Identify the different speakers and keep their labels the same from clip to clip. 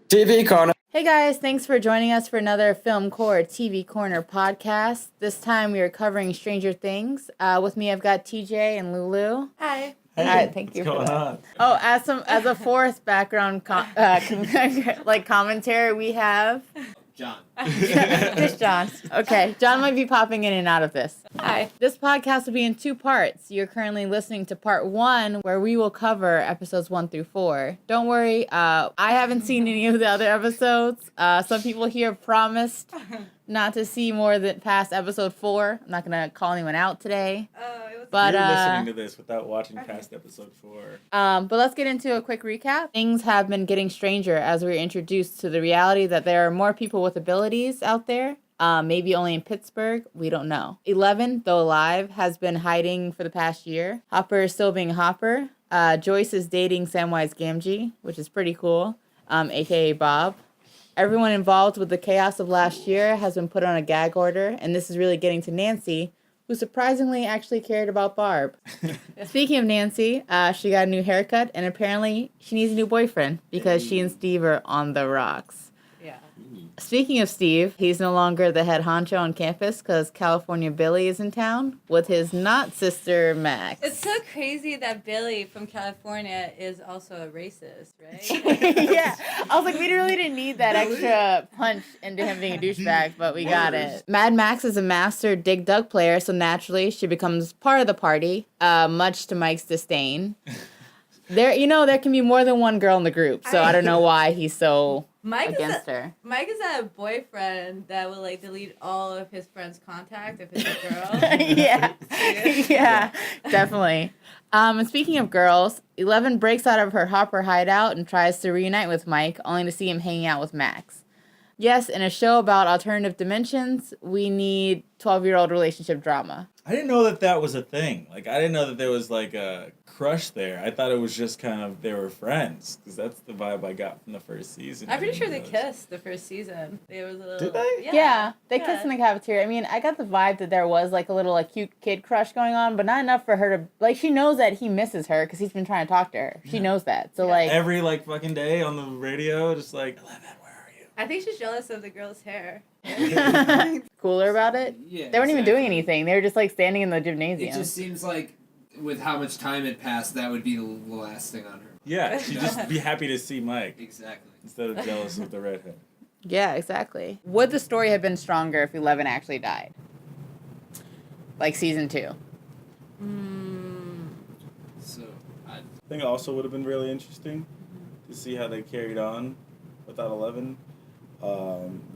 Speaker 1: TV Corner.
Speaker 2: Hey guys, thanks for joining us for another Filmcore TV Corner podcast. This time we are covering Stranger Things. With me, I've got TJ and Lulu.
Speaker 3: Hi.
Speaker 2: Hey, all right, thank you for that. Oh, as a fourth background commentary, we have
Speaker 1: John.
Speaker 2: Just John. Okay, John might be popping in and out of this.
Speaker 3: Hi.
Speaker 2: This podcast will be in two parts. You're currently listening to part 1, where we will cover episodes 1 through 4. Don't worry, I haven't seen any of the other episodes. Some people here promised not to see more than past episode 4. I'm not gonna call anyone out today. But
Speaker 4: you're listening to this without watching past episode 4.
Speaker 2: But let's get into a quick recap. Things have been getting stranger as we're introduced to the reality that there are more people with abilities out there. Maybe only in Pittsburgh. We don't know. 11, though alive, has been hiding for the past year. Hopper is still being Hopper. Joyce is dating Samwise Gamgee, which is pretty cool, a.k.a. Bob. Everyone involved with the chaos of last year has been put on a gag order, and this is really getting to Nancy, who surprisingly actually cared about Barb. Speaking of Nancy, she got a new haircut, and apparently she needs a new boyfriend because she and Steve are on the rocks.
Speaker 3: Yeah.
Speaker 2: Speaking of Steve, he's no longer the head honcho on campus because California Billy is in town with his not sister Max.
Speaker 3: It's so crazy that Billy from California is also a racist, right?
Speaker 2: Yeah. I was like, we really didn't need that extra punch into him being a douchebag, but we got it. Mad Max is a master Dig Dug player, so naturally she becomes part of the party, much to Mike's disdain. There can be more than one girl in the group, so I don't know why he's so against her.
Speaker 3: Mike is a boyfriend that will delete all of his friends' contact if it's a girl.
Speaker 2: yeah, definitely. And speaking of girls, 11 breaks out of her Hopper hideout and tries to reunite with Mike, only to see him hanging out with Max. Yes, in a show about alternative dimensions, we need 12-year-old relationship drama.
Speaker 4: I didn't know that was a thing. I didn't know that there was a crush there. I thought it was just kind of they were friends, because that's the vibe I got from the first season.
Speaker 3: I'm pretty sure they kissed the first season. It was a little.
Speaker 4: Did they?
Speaker 2: Yeah, they kissed in the cafeteria. I mean, I got the vibe that there was a little cute kid crush going on, but not enough for her to she knows that he misses her because he's been trying to talk to her. She knows that. So
Speaker 4: every fucking day on the radio, just 11, where are you?
Speaker 3: I think she's jealous of the girl's hair.
Speaker 2: Cooler about it.
Speaker 5: Yeah,
Speaker 2: they weren't even doing anything. They were just standing in the gymnasium.
Speaker 5: It just seems like with how much time had passed, that would be the last thing on her.
Speaker 4: Yeah, she'd just be happy to see Mike.
Speaker 5: Exactly.
Speaker 4: Instead of jealous of the redhead.
Speaker 2: Yeah, exactly. Would the story have been stronger if 11 actually died? Season 2.
Speaker 5: So,
Speaker 4: I think it also would have been really interesting to see how they carried on without 11.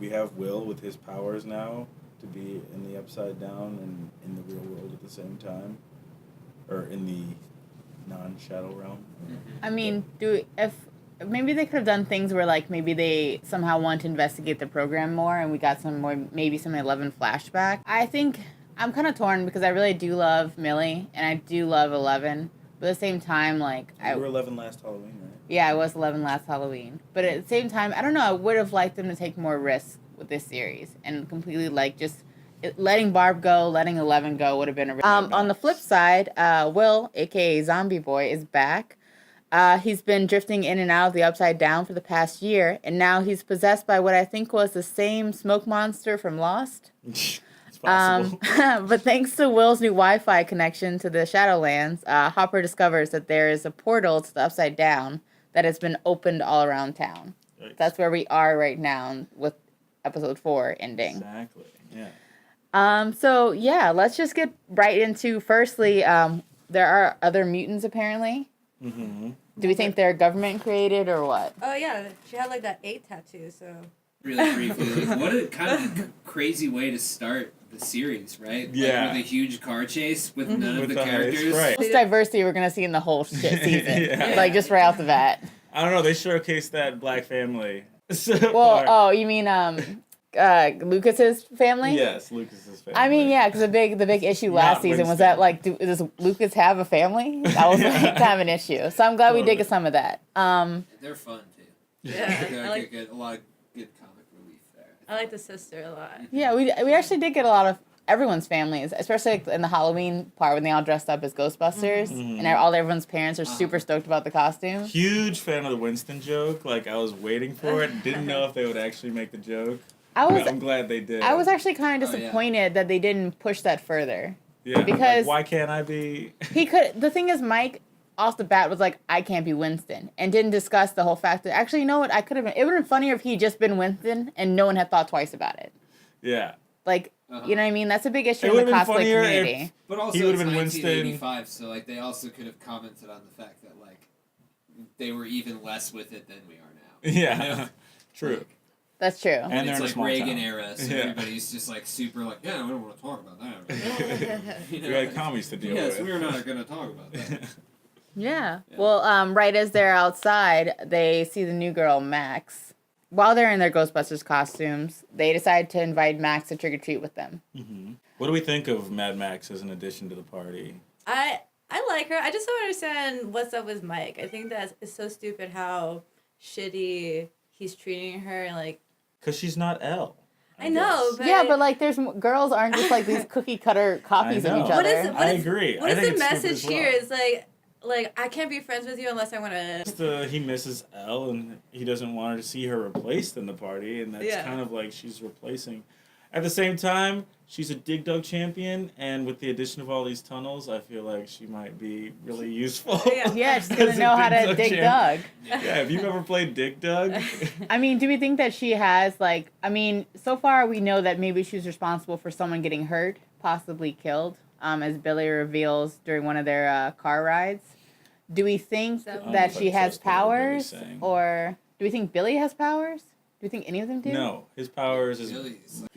Speaker 4: We have Will with his powers now to be in the Upside Down and in the real world at the same time. Or in the non-shadow realm.
Speaker 2: I mean, if maybe they could have done things where maybe they somehow want to investigate the program more and we got some 11 flashback. I think I'm kind of torn because I really do love Millie and I do love 11. But at the same time,
Speaker 4: you were 11 last Halloween, right?
Speaker 2: Yeah, I was 11 last Halloween. But at the same time, I don't know, I would have liked them to take more risks with this series and completely just letting Barb go, letting 11 go would have been a really nice. On the flip side, Will, a.k.a. Zombie Boy, is back. He's been drifting in and out of the Upside Down for the past year, and now he's possessed by what I think was the same smoke monster from Lost.
Speaker 4: It's possible.
Speaker 2: But thanks to Will's new Wi-Fi connection to the Shadowlands, Hopper discovers that there is a portal to the Upside Down that has been opened all around town. Right. That's where we are right now with episode 4 ending.
Speaker 4: Exactly, yeah.
Speaker 2: So yeah, let's just get right into, firstly, there are other mutants apparently.
Speaker 4: Mm-hmm.
Speaker 2: Do we think they're government created or what?
Speaker 3: Oh yeah, she had that 8 tattoo, so.
Speaker 5: Really briefly, what a kind of crazy way to start the series, right?
Speaker 4: Yeah.
Speaker 5: With a huge car chase with none of the characters.
Speaker 4: Right.
Speaker 2: Most diversity we're gonna see in the whole shit season.
Speaker 4: Yeah.
Speaker 2: Just right off the bat.
Speaker 4: I don't know, they showcased that black family.
Speaker 2: Well, you mean Lucas's family?
Speaker 4: Yes, Lucas's family.
Speaker 2: I mean, yeah, because the big issue last season was that does Lucas have a family? That was kind of an issue. So I'm glad we did get some of that.
Speaker 5: They're fun too.
Speaker 3: Yeah,
Speaker 5: I like a lot of good comic relief there.
Speaker 3: I like the sister a lot.
Speaker 2: Yeah, we actually did get a lot of everyone's families, especially like in the Halloween part when they all dressed up as Ghostbusters and all everyone's parents are super stoked about the costume.
Speaker 4: Huge fan of the Winston joke. Like, I was waiting for it. Didn't know if they would actually make the joke. I'm glad they did.
Speaker 2: I was actually kind of disappointed that they didn't push that further.
Speaker 4: Yeah,
Speaker 2: because
Speaker 4: like, why can't I be?
Speaker 2: He could. The thing is, Mike off the bat was like, I can't be Winston, and didn't discuss the whole fact that actually, you know what? I could have been. It would have been funnier if he had just been Winston and no one had thought twice about it.
Speaker 4: Yeah.
Speaker 2: Like, you know what I mean? That's a big issue in the cosplay community.
Speaker 5: But also,
Speaker 4: he would
Speaker 5: it's
Speaker 4: have been Winston.
Speaker 5: 1985, so like they also could have commented on the fact that like they were even less with it than we are now.
Speaker 4: Yeah.
Speaker 5: You know?
Speaker 4: True.
Speaker 5: Like,
Speaker 2: That's true.
Speaker 4: And they're
Speaker 5: it's
Speaker 4: in a
Speaker 5: like
Speaker 4: small
Speaker 5: Reagan
Speaker 4: town.
Speaker 5: era, so everybody's just like super like, yeah, I don't want to talk about that. You know?
Speaker 4: We got commies to deal with.
Speaker 5: Yes, we're not going to talk about that.
Speaker 2: Yeah. Well, right as they're outside, they see the new girl, Max. While they're in their Ghostbusters costumes, they decide to invite Max to trick or treat with them.
Speaker 4: Mm-hmm. What do we think of Mad Max as an addition to the party?
Speaker 3: I like her. I just don't understand what's up with Mike. I think that it's so stupid how shitty he's treating her. Like,
Speaker 4: Because she's not Elle.
Speaker 3: I know, but
Speaker 2: Yeah, but like, girls aren't just like these cookie cutter copies of
Speaker 4: I know.
Speaker 2: each other.
Speaker 3: What is-
Speaker 4: I agree.
Speaker 3: what
Speaker 4: I
Speaker 3: is
Speaker 4: think
Speaker 3: the
Speaker 4: it's stupid
Speaker 3: message
Speaker 4: as well.
Speaker 3: here? Is like I can't be friends with you unless I want to.
Speaker 4: He misses Elle and he doesn't want her to see her replaced in the party, and that's kind of like she's replacing. At the same time, she's a dig dug champion, and with the addition of all these tunnels, I feel like she might be really useful.
Speaker 2: Yeah, she's gonna know how to dig dug.
Speaker 4: Yeah, have you ever played dig dug?
Speaker 2: I mean, do we think that she has like? I mean, so far we know that maybe she's responsible for someone getting hurt, possibly killed, as Billy reveals during one of their car rides. Do we think that she has powers, or do we think Billy has powers? Do you think any of them do?
Speaker 4: No, his powers is.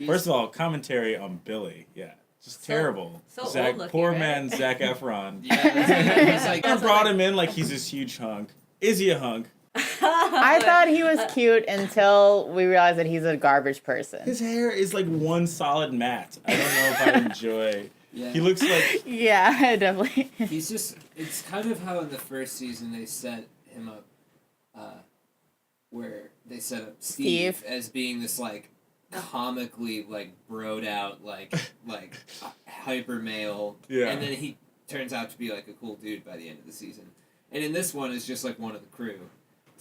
Speaker 4: First of all, commentary on Billy. Yeah, just terrible.
Speaker 3: So
Speaker 4: Zach,
Speaker 3: old-looking,
Speaker 4: poor
Speaker 3: right?
Speaker 4: man Zac Efron.
Speaker 5: Yeah, he's like,
Speaker 4: I brought him in like he's this huge hunk. Is he a hunk?
Speaker 2: I thought he was cute until we realized that he's a garbage person.
Speaker 4: His hair is like one solid mat. I don't know if I enjoy.
Speaker 5: Yeah.
Speaker 4: He looks like.
Speaker 2: Yeah, definitely.
Speaker 5: He's just, it's kind of how in the first season they set him up, where they set up Steve as being this, like, comically, like, broed out, like hyper male.
Speaker 4: Yeah.
Speaker 5: And then he turns out to be, like, a cool dude by the end of the season. And in this one, it's just, like, one of the crew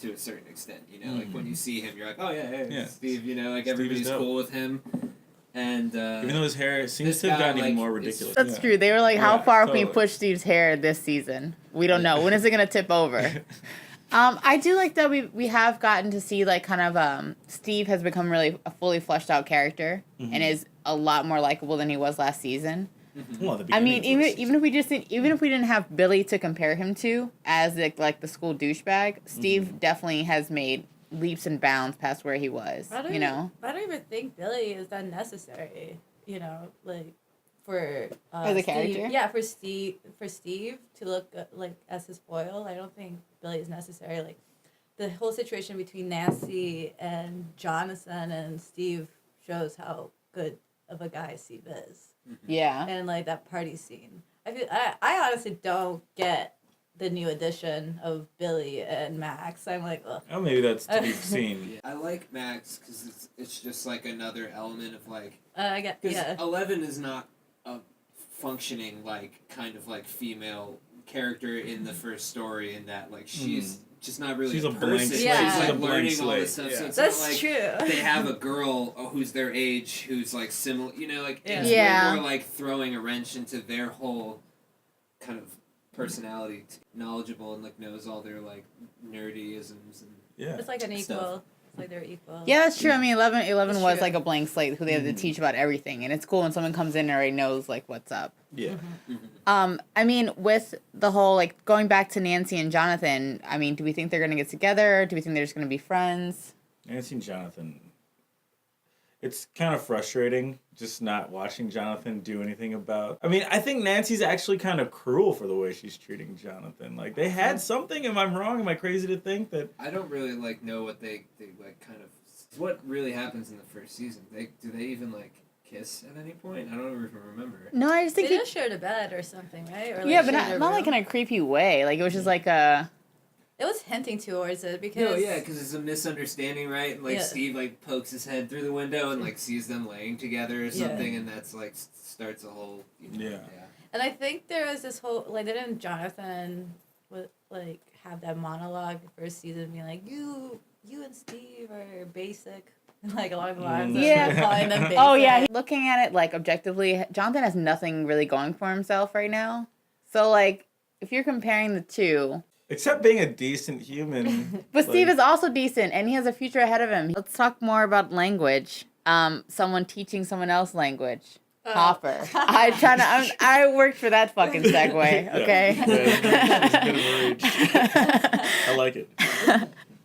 Speaker 5: to a certain extent, you know? Like, when you see him, you're like, oh, yeah, Steve, you know? Like,
Speaker 4: Steve
Speaker 5: everybody's
Speaker 4: is dope.
Speaker 5: cool with him. And,
Speaker 4: Even though his hair seems
Speaker 5: this
Speaker 4: to have
Speaker 5: guy,
Speaker 4: gotten even
Speaker 5: like,
Speaker 4: more
Speaker 5: is-
Speaker 4: ridiculous.
Speaker 2: That's true. They were like, how far can we
Speaker 4: totally.
Speaker 2: push Steve's hair this season? We don't know. When is it going to tip over? I do like that we have gotten to see, like, kind of, Steve has become really a fully fleshed out character and is a lot more likable than he was last season.
Speaker 4: Well, the
Speaker 2: I mean,
Speaker 4: beginning of the
Speaker 2: even if we didn't have Billy to compare him to as the school douchebag, Steve definitely has made leaps and bounds past where he was. You know,
Speaker 3: I don't even think Billy is that necessary. You know, like for
Speaker 2: as a
Speaker 3: Steve,
Speaker 2: character.
Speaker 3: yeah, for Steve to look like as his foil. I don't think Billy is necessary. Like the whole situation between Nancy and Jonathan and Steve shows how good of a guy Steve is.
Speaker 2: Yeah.
Speaker 3: And like that party scene. I honestly don't get the new addition of Billy and Max. I'm like, ugh.
Speaker 4: Oh, maybe that's to be seen.
Speaker 5: Yeah. I like Max because it's just like another element of like
Speaker 3: I get
Speaker 5: because
Speaker 3: yeah.
Speaker 5: 11 is not a functioning like kind of like female character in the first story in that like she's just not really
Speaker 4: She's
Speaker 5: a
Speaker 4: a blank
Speaker 5: person.
Speaker 4: slate.
Speaker 3: Yeah.
Speaker 5: She's like
Speaker 4: She's a blank
Speaker 5: learning all
Speaker 4: slate.
Speaker 5: this stuff.
Speaker 4: Yeah.
Speaker 5: So it's
Speaker 3: That's
Speaker 5: not like
Speaker 3: true.
Speaker 5: they have a girl who's their age who's like similar. You know, like it's
Speaker 2: Yeah.
Speaker 5: way more like throwing a wrench into their whole kind of personality, knowledgeable and like knows all their like nerdyisms and
Speaker 4: Yeah.
Speaker 3: It's like an equal.
Speaker 5: Stuff.
Speaker 3: It's like they're equal.
Speaker 2: Yeah, that's true. I mean, 11
Speaker 3: That's
Speaker 2: was
Speaker 3: true.
Speaker 2: like a blank slate who they had to teach about everything, and it's cool when someone comes in and already knows like what's up.
Speaker 4: Yeah.
Speaker 2: I mean, with the whole like going back to Nancy and Jonathan, I mean, do we think they're gonna get together? Do we think they're just gonna be friends?
Speaker 4: Nancy and Jonathan. It's kind of frustrating just not watching Jonathan do anything about. I mean, I think Nancy's actually kind of cruel for the way she's treating Jonathan. Like they had something. Am I wrong? Am I crazy to think that?
Speaker 5: I don't really like know what they like kind of what really happens in the first season. Do they even like kiss at any point? I don't even remember.
Speaker 2: No, I just
Speaker 3: They
Speaker 2: think
Speaker 3: just shared a bed or something, right? Or, like,
Speaker 2: yeah, but
Speaker 3: shared a
Speaker 2: not like in
Speaker 3: room.
Speaker 2: a creepy way. Like it was just like a.
Speaker 3: It was hinting towards it because...
Speaker 5: No, yeah, because it's a misunderstanding, right? And, like,
Speaker 3: Yeah.
Speaker 5: Steve, like, pokes his head through the window and, like, sees them laying together or something, and that's, like, starts a whole...
Speaker 4: Yeah.
Speaker 3: And I think there was this whole... Like, didn't Jonathan, like, have that monologue the first season being like, you and Steve are basic? Like, along the lines of calling them basic.
Speaker 2: Oh, yeah. Looking at it, like, objectively, Jonathan has nothing really going for himself right now. So, like, if you're comparing the two...
Speaker 4: Except being a decent human.
Speaker 2: But Steve is also decent, and he has a future ahead of him. Let's talk more about language. Someone teaching someone else language. Hopper. I worked for that fucking segue, okay?
Speaker 4: I like it.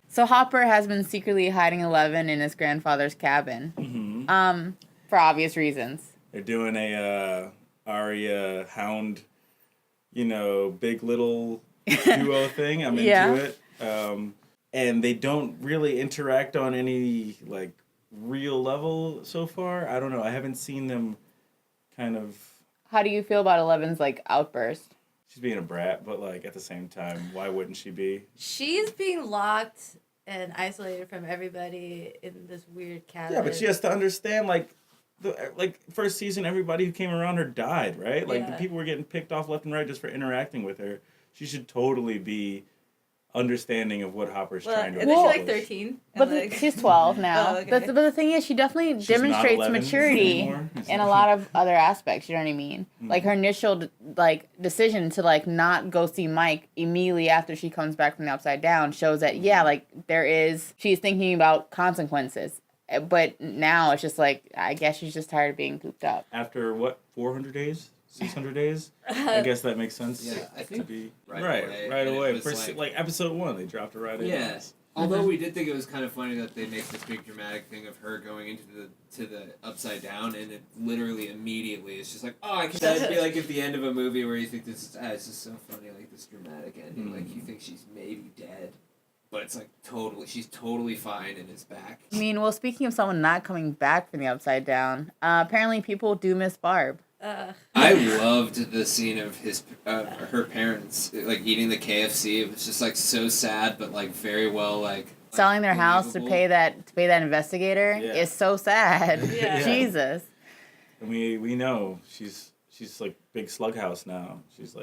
Speaker 2: So Hopper has been secretly hiding 11 in his grandfather's cabin.
Speaker 4: Mm-hmm.
Speaker 2: For obvious reasons.
Speaker 4: They're doing a Arya Hound, big little duo thing. I'm into it. And they don't really interact on any, like, real level so far. I don't know. I haven't seen them kind of...
Speaker 2: How do you feel about 11's, like, outburst?
Speaker 4: She's being a brat, but, like, at the same time, why wouldn't she be?
Speaker 3: She's being locked and isolated from everybody in this weird cabin.
Speaker 4: Yeah, but she has to understand, like, first season, everybody who came around her died, right? Like, the people were getting picked off left and right just for interacting with her. She should totally be understanding of what Hopper's trying to
Speaker 3: accomplish.
Speaker 4: accomplish.
Speaker 3: Isn't she, like, 13?
Speaker 2: But she's 12 now.
Speaker 3: Oh, okay.
Speaker 2: But the thing is, she definitely demonstrates maturity in a lot of other aspects, you know what I mean? Mm-hmm. Like, her initial, decision to, not go see Mike immediately after she comes back from the Upside Down shows that, she's thinking about consequences. But now it's just I guess she's just tired of being cooped up.
Speaker 4: After, 400 days? 600 days? I guess that makes sense.
Speaker 5: Yeah, I think
Speaker 4: to be
Speaker 5: right
Speaker 4: away. First, episode 1, they dropped her right in.
Speaker 5: Yeah. Although we did think it was kind of funny that they make this big dramatic thing of her going into the Upside Down, and it literally immediately it's just like, I can. That'd be like at the end of a movie where you think this is it's just so funny, like this dramatic ending, like you think she's maybe dead. But it's she's totally fine and is back.
Speaker 2: I mean, well, speaking of someone not coming back from the Upside Down, apparently people do miss Barb.
Speaker 5: I loved the scene of her parents eating the KFC. It was just so sad, but very well
Speaker 2: selling their house to pay that investigator is so sad.
Speaker 3: Yeah.
Speaker 2: Jesus.
Speaker 4: And we know she's big Slug House now. She's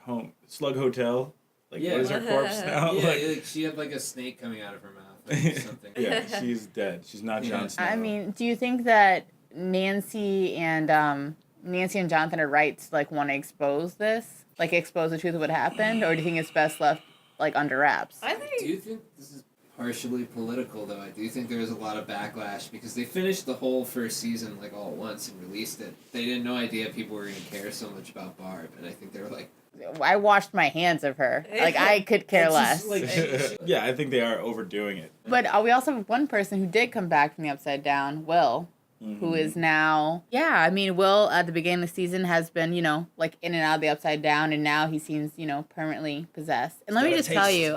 Speaker 4: home Slug Hotel. What is her corpse now?
Speaker 5: Yeah, she had a snake coming out of her mouth or something.
Speaker 4: Yeah, she's dead. She's not Jon Snow.
Speaker 2: I mean, do you think that Nancy and Jonathan are right to want to expose this? Expose the truth of what happened? Or do you think it's best left under wraps?
Speaker 3: I
Speaker 5: do think this is partially political, though. I do think there was a lot of backlash because they finished the whole first season all at once and released it. They had no idea people were going to care so much about Barb, and I think they were
Speaker 2: I washed my hands of her. I could care less.
Speaker 4: Yeah, I think they are overdoing it.
Speaker 2: But we also have one person who did come back from the Upside Down, Will, who is now... Yeah, I mean, Will, at the beginning of the season, has been, in and out of the Upside Down, and now he seems, permanently possessed. And let me just tell you,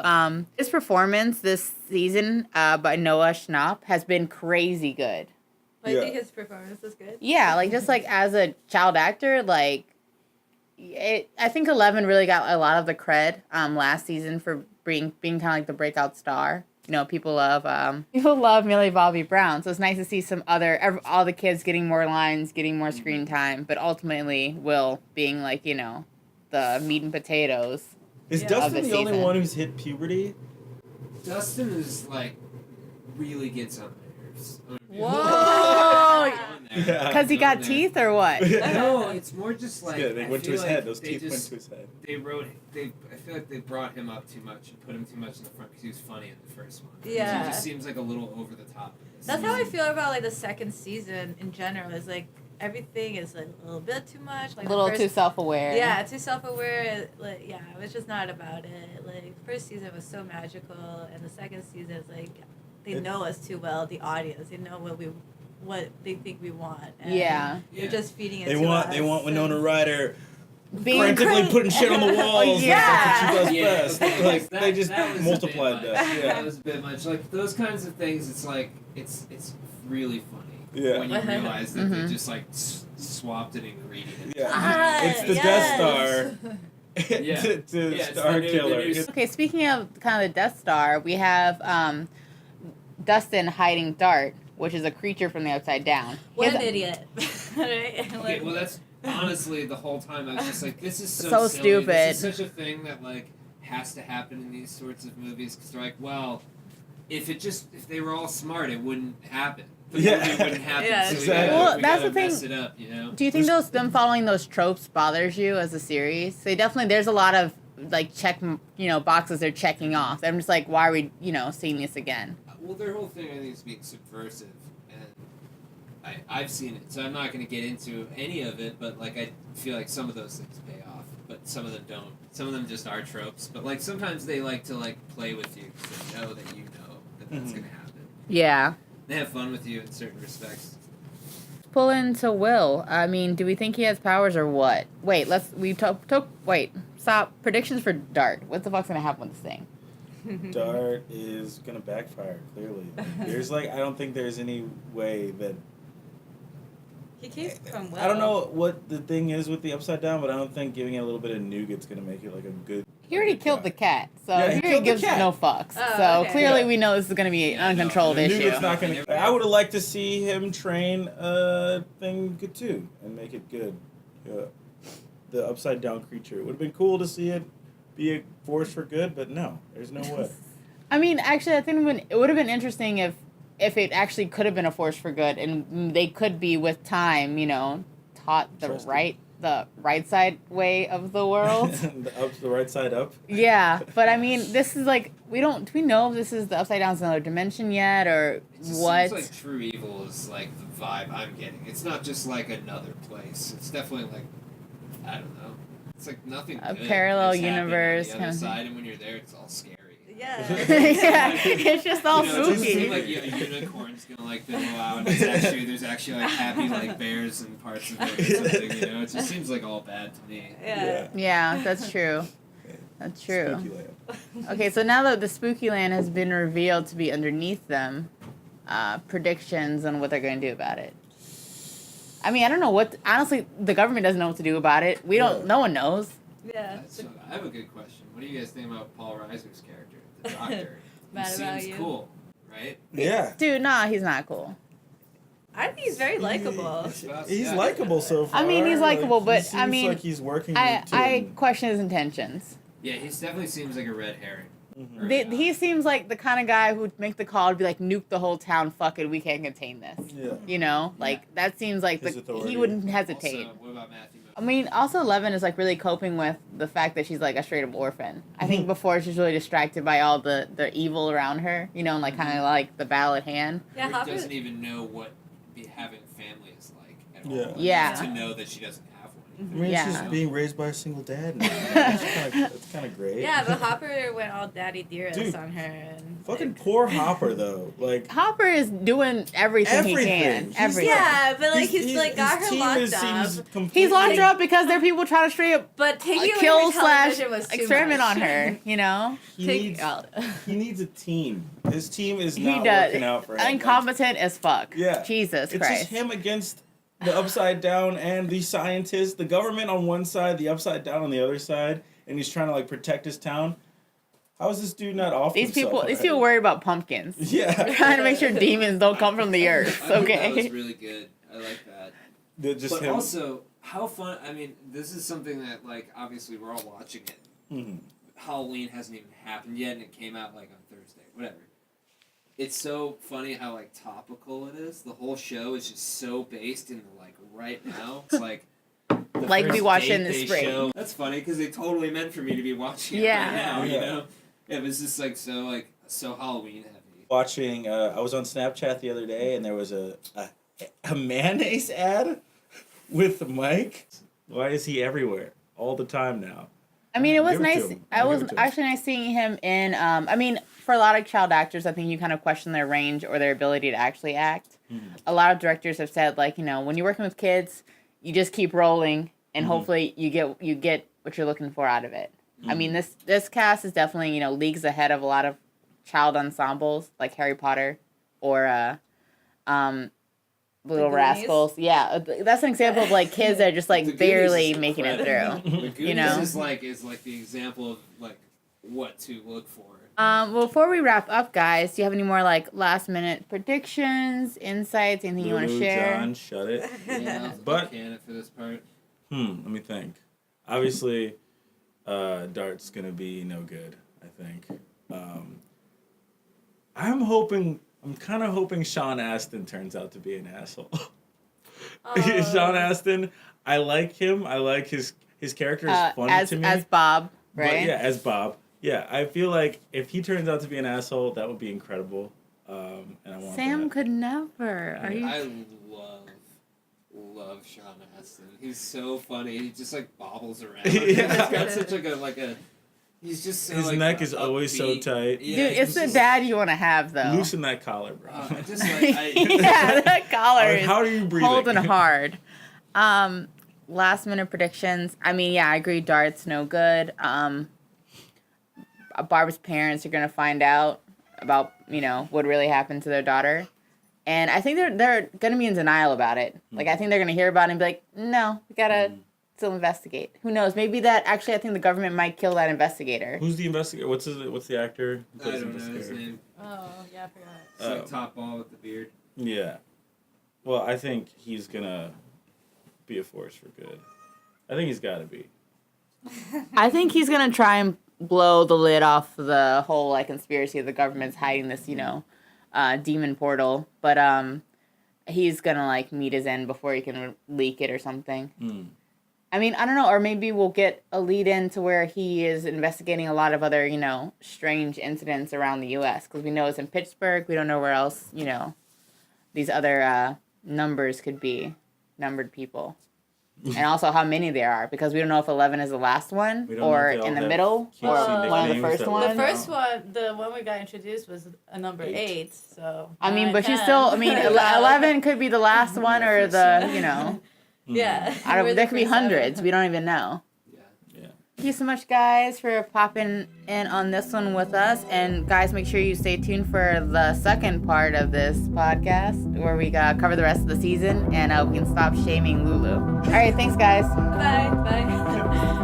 Speaker 2: his performance this season by Noah Schnapp has been crazy good.
Speaker 3: I think his performance is good.
Speaker 2: Yeah, just as a child actor, I think 11 really got a lot of the cred last season for being kind of the breakout star. People love Millie Bobby Brown, so it's nice to see all the kids getting more lines, getting more screen time, but ultimately Will being the meat and potatoes.
Speaker 4: Is Dustin the only one who's hit puberty?
Speaker 5: Dustin is really gets on my nerves.
Speaker 2: Whoa! Because he got teeth or what?
Speaker 5: No, it's more just
Speaker 4: they went to his head. Those teeth went to his head.
Speaker 5: I feel like they brought him up too much and put him too much in the front because he was funny in the first one.
Speaker 3: Yeah.
Speaker 5: He just seems a little over the top.
Speaker 3: That's how I feel about the second season in general. Is everything is a little bit too much.
Speaker 2: A little too self-aware.
Speaker 3: Yeah, too self-aware. It was just not about it. First season was so magical, and the second season is they know us too well. The audience, they know what they think we want. And they're just feeding it. They
Speaker 4: want Winona Ryder frantically putting shit on the walls.
Speaker 2: Yeah.
Speaker 4: That's what she does best. They just multiplied that. Yeah.
Speaker 5: That was a bit much. Those kinds of things. It's really funny.
Speaker 4: Yeah.
Speaker 5: When you realize that they just swapped an ingredient.
Speaker 4: Yeah. It's the Death Star.
Speaker 5: Yeah.
Speaker 4: to
Speaker 5: Yeah, it's
Speaker 4: Star
Speaker 5: the new-
Speaker 4: Killer.
Speaker 5: the new-
Speaker 2: Okay, speaking of kind of the Death Star, we have Dustin hiding Dart, which is a creature from the Upside Down. He
Speaker 3: What
Speaker 2: has
Speaker 3: an
Speaker 2: a-
Speaker 3: idiot. Right?
Speaker 5: Okay, well that's honestly the whole time I was just like, this is so
Speaker 2: So
Speaker 5: silly.
Speaker 2: stupid.
Speaker 5: This is such a thing that like has to happen in these sorts of movies because they're like, well, if they were all smart, it wouldn't happen. The
Speaker 4: Yeah.
Speaker 5: movie wouldn't happen.
Speaker 3: Yeah,
Speaker 5: so
Speaker 4: exactly.
Speaker 2: Well,
Speaker 5: we
Speaker 2: that's
Speaker 5: gotta
Speaker 2: the thing.
Speaker 5: Mess it up, you know.
Speaker 2: Do you think them following those tropes bothers you as a series? So there's a lot of like boxes they're checking off. I'm just like, why are we seeing this again?
Speaker 5: Well, their whole thing I think is being subversive, and I've seen it, so I'm not going to get into any of it. But like, I feel like some of those things pay off, but some of them don't. Some of them just are tropes. But like, sometimes they like to like play with you because they know that you know that that's going to happen.
Speaker 2: Yeah.
Speaker 5: They have fun with you in certain respects.
Speaker 2: Pull into Will. I mean, do we think he has powers or what? Wait, stop. Predictions for Dart. What the fuck's gonna happen with this thing?
Speaker 4: Dart is gonna backfire. Clearly, I don't think there's any way that.
Speaker 3: He came from Will.
Speaker 4: I don't know what the thing is with the Upside Down, but I don't think giving it a little bit of nougat's gonna make it like a good.
Speaker 2: He already
Speaker 4: good
Speaker 2: killed
Speaker 4: guy.
Speaker 2: the cat, so
Speaker 4: Yeah, he
Speaker 2: he
Speaker 4: killed
Speaker 2: already
Speaker 4: the
Speaker 2: gives
Speaker 4: cat.
Speaker 2: no fucks.
Speaker 3: Oh,
Speaker 2: So
Speaker 3: okay.
Speaker 2: clearly
Speaker 4: Yeah.
Speaker 2: we know this is gonna be an
Speaker 5: Yeah, no,
Speaker 2: uncontrolled
Speaker 5: the
Speaker 2: issue.
Speaker 4: Nougat's not gonna. I would have liked to see him train a thing good too and make it good. Yeah. The Upside Down creature. It would have been cool to see it be a force for good, but no, there's no way.
Speaker 2: I mean, actually, I think it would have been interesting if it actually could have been a force for good, and they could be with time, taught the
Speaker 4: Trusted.
Speaker 2: right side way of the world.
Speaker 4: the right side up.
Speaker 2: Yeah, but I mean, this is like do we know if this is the Upside Down's another dimension yet, or
Speaker 5: It just
Speaker 2: what?
Speaker 5: seems like true evil is like the vibe I'm getting. It's not just like another place. It's definitely like, I don't know. It's like nothing.
Speaker 2: A
Speaker 5: good
Speaker 2: parallel
Speaker 5: has happened
Speaker 2: universe
Speaker 5: on the
Speaker 2: kind
Speaker 5: other
Speaker 2: of thing.
Speaker 5: side, and when you're there, it's all scary.
Speaker 3: Yeah.
Speaker 2: Yeah, it's just all
Speaker 5: It doesn't
Speaker 2: spooky.
Speaker 5: seem like a unicorn's gonna like billow out, and there's actually like happy like bears and parts of it or something. It just seems like all bad to me.
Speaker 3: Yeah.
Speaker 2: Yeah, that's true. That's true.
Speaker 4: Spooky land.
Speaker 2: Okay, so now that the Spooky Land has been revealed to be underneath them, predictions on what they're going to do about it. I mean, I don't know honestly, the government doesn't know what to do about it. No one knows.
Speaker 3: Yeah.
Speaker 5: So I have a good question. What do you guys think about Paul Reiser's character, the doctor?
Speaker 3: Mad
Speaker 5: He
Speaker 3: about
Speaker 5: seems
Speaker 3: you.
Speaker 5: cool, right?
Speaker 4: Yeah.
Speaker 2: Dude, nah, he's not cool.
Speaker 3: I think he's very likable.
Speaker 4: He's
Speaker 5: Yeah.
Speaker 4: likable so far.
Speaker 2: I mean, he's likable,
Speaker 4: he
Speaker 2: but,
Speaker 4: seems
Speaker 2: I mean,
Speaker 4: like he's working.
Speaker 2: I question his intentions.
Speaker 5: Yeah, he definitely seems like a red herring.
Speaker 4: Mhm.
Speaker 5: early on.
Speaker 2: He seems like the kind of guy who'd make the call to be like, nuke the whole town, fuck it, we can't contain this.
Speaker 4: Yeah.
Speaker 2: Like, that seems like
Speaker 4: His authority.
Speaker 2: he wouldn't hesitate.
Speaker 5: Also, what about Matthew?
Speaker 2: I mean, also Eleven is like really coping with the fact that she's like a straight up orphan. I think before she's really distracted by all the evil around her, and like kind of like the battle at hand.
Speaker 3: Yeah,
Speaker 5: Rick
Speaker 3: Hopper.
Speaker 5: doesn't even know what having family is like at
Speaker 4: Yeah.
Speaker 5: all.
Speaker 2: Yeah.
Speaker 5: To know that she doesn't have one.
Speaker 4: I mean,
Speaker 2: Yeah.
Speaker 4: she's being raised by a single dad now. That's kind of great.
Speaker 3: Yeah, but Hopper went all daddy dearest
Speaker 4: Dude,
Speaker 3: on her and
Speaker 4: Fucking poor Hopper though. Like
Speaker 2: Hopper is doing everything he can.
Speaker 4: He's
Speaker 2: Everything.
Speaker 3: Yeah, but like he's like got her locked up.
Speaker 2: He's locked her up because there are people trying to straight up
Speaker 3: But taking away
Speaker 2: kill
Speaker 3: her
Speaker 2: slash
Speaker 3: television was too
Speaker 2: experiment
Speaker 3: much.
Speaker 2: on her.
Speaker 4: He needs a team. His team is
Speaker 2: He
Speaker 4: not
Speaker 2: does.
Speaker 4: working out for him.
Speaker 2: Incompetent as fuck.
Speaker 4: Yeah.
Speaker 2: Jesus
Speaker 4: It's
Speaker 2: Christ.
Speaker 4: just him against the Upside Down and the scientists, the government on one side, the Upside Down on the other side, and he's trying to like protect his town. How is this dude not off?
Speaker 2: These people
Speaker 4: himself?
Speaker 2: worry about pumpkins.
Speaker 4: Yeah.
Speaker 2: Trying to make sure demons don't come from the earth.
Speaker 5: I thought that was
Speaker 2: Okay.
Speaker 5: really good. I like that.
Speaker 4: Just
Speaker 5: But
Speaker 4: him.
Speaker 5: also, how fun! I mean, this is something that, like, obviously we're all watching it.
Speaker 4: Mhm.
Speaker 5: Halloween hasn't even happened yet, and it came out like on Thursday. Whatever. It's so funny how like topical it is. The whole show is just so based in the like right now. It's like the
Speaker 2: Like we
Speaker 5: first
Speaker 2: watched
Speaker 5: date
Speaker 2: in the
Speaker 5: they
Speaker 2: spring.
Speaker 5: show. That's funny because they totally meant for me to be watching it
Speaker 2: Yeah.
Speaker 5: right now. You
Speaker 4: Yeah.
Speaker 5: know, it was just so Halloween heavy.
Speaker 4: Watching, I was on Snapchat the other day, and there was a mayonnaise ad with Mike. Why is he everywhere all the time now?
Speaker 2: I mean, it was
Speaker 4: Give it to
Speaker 2: nice.
Speaker 4: him.
Speaker 2: I
Speaker 4: I'll
Speaker 2: was
Speaker 4: give it to him.
Speaker 2: actually nice seeing him in. I mean, for a lot of child actors, I think you kind of question their range or their ability to actually act. A lot of directors have said, like, when you're working with kids, you just keep rolling, and hopefully you get what you're looking for out of it. I mean, this cast is definitely leagues ahead of a lot of child ensembles like Harry Potter or Little
Speaker 3: The Goonies?
Speaker 2: Rascals. Yeah, that's an example of like kids that are just
Speaker 5: The
Speaker 2: like
Speaker 5: Goonies
Speaker 2: barely
Speaker 5: is
Speaker 2: making it
Speaker 5: incredible.
Speaker 2: through.
Speaker 5: The Goonies
Speaker 2: know?
Speaker 5: is like the example of like what to look for.
Speaker 2: Well, before we wrap up, guys, do you have any more like last minute predictions, insights, anything you want to
Speaker 4: Lulu,
Speaker 2: share?
Speaker 4: John, shut it.
Speaker 5: Yeah,
Speaker 4: But-
Speaker 5: can it for this part.
Speaker 4: Let me think. Obviously, Dart's gonna be no good. I think. I'm kind of hoping Sean Astin turns out to be an asshole. Sean Astin, I like him. I like his character is funny to me.
Speaker 2: As Bob, right?
Speaker 4: But yeah, as Bob. Yeah, I feel like if he turns out to be an asshole, that would be incredible. And I want
Speaker 2: Sam
Speaker 4: that.
Speaker 2: could never. Are you?
Speaker 5: I love Sean Astin. He's so funny. He just like bobbles around.
Speaker 4: Yeah.
Speaker 5: He's got such a. He's just so
Speaker 4: His
Speaker 5: like,
Speaker 4: neck is always so
Speaker 5: upbeat.
Speaker 4: tight.
Speaker 5: Yeah,
Speaker 2: Dude, it's the
Speaker 5: just-
Speaker 2: dad you want to have, though.
Speaker 4: Loosen that collar, bro.
Speaker 5: I just like
Speaker 2: Yeah, that collar is
Speaker 4: How are you breathing?
Speaker 2: holding hard. Last minute predictions. I mean, yeah, I agree. Dart's no good. Barb's parents are gonna find out about what really happened to their daughter, and I think they're gonna be in denial about it. Like I think they're gonna hear about it and be like, no, we gotta still investigate. Who knows? Maybe that actually I think the government might kill that investigator.
Speaker 4: Who's the investigator? What's the actor?
Speaker 5: I don't know his name.
Speaker 3: Oh, yeah, I forgot.
Speaker 5: It's like top ball with the beard.
Speaker 4: Yeah. Well, I think he's gonna be a force for good. I think he's got to be.
Speaker 2: I think he's gonna try and blow the lid off the whole like conspiracy of the government's hiding this, demon portal. But he's gonna like meet his end before he can leak it or something. I mean, I don't know, or maybe we'll get a lead in to where he is investigating a lot of other, strange incidents around the U.S. because we know it's in Pittsburgh. We don't know where else, these other numbers could be, numbered people. And also how many there are, because we don't know if 11 is the last one,
Speaker 4: We don't know
Speaker 2: or
Speaker 4: if they all
Speaker 2: in the
Speaker 4: have
Speaker 2: middle,
Speaker 4: cutesy
Speaker 2: or one of the
Speaker 4: nicknames
Speaker 2: first
Speaker 4: that
Speaker 2: ones.
Speaker 3: The
Speaker 4: Wow.
Speaker 3: first one, the one we got introduced was a number 8, so.
Speaker 2: I mean,
Speaker 3: 9,
Speaker 2: but she's
Speaker 3: 10.
Speaker 2: still, 11 could be the last one, or the,
Speaker 3: Yeah.
Speaker 2: there could be hundreds. We don't even know.
Speaker 4: Yeah.
Speaker 2: Thank you so much, guys, for popping in on this one with us. And, guys, make sure you stay tuned for the second part of this podcast where we cover the rest of the season and we can stop shaming Lulu. All right, thanks, guys.
Speaker 3: Bye. Bye.